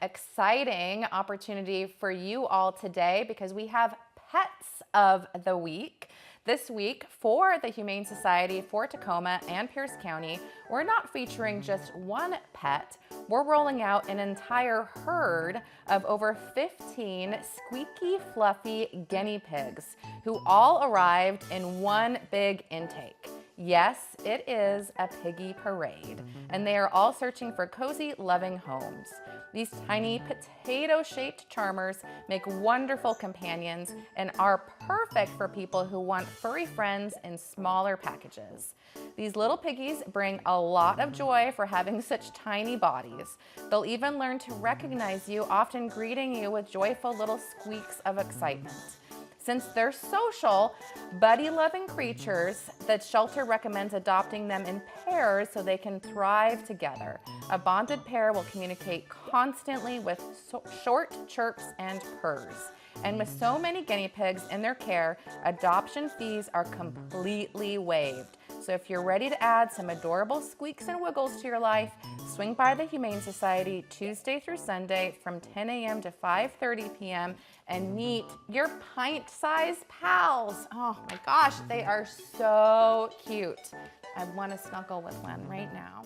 exciting opportunity for you all today because we have Pets of the Week. This week for the Humane Society for Tacoma and Pierce County, we're not featuring just one pet, we're rolling out an entire herd of over 15 squeaky, fluffy guinea pigs who all arrived in one big intake. Yes, it is a Piggy Parade, and they are all searching for cozy, loving homes. These tiny potato-shaped charmers make wonderful companions and are perfect for people who want furry friends in smaller packages. These little piggies bring a lot of joy for having such tiny bodies. They'll even learn to recognize you, often greeting you with joyful little squeaks of excitement. Since they're social, buddy-loving creatures, the shelter recommends adopting them in pairs so they can thrive together. A bonded pair will communicate constantly with short chirps and purrs. And with so many guinea pigs in their care, adoption fees are completely waived. So if you're ready to add some adorable squeaks and wiggles to your life, swing by the Humane Society Tuesday through Sunday from 10 a.m. to 5:30 p.m. and meet your pint-sized pals. Oh my gosh, they are so cute. I want to snuggle with one right now.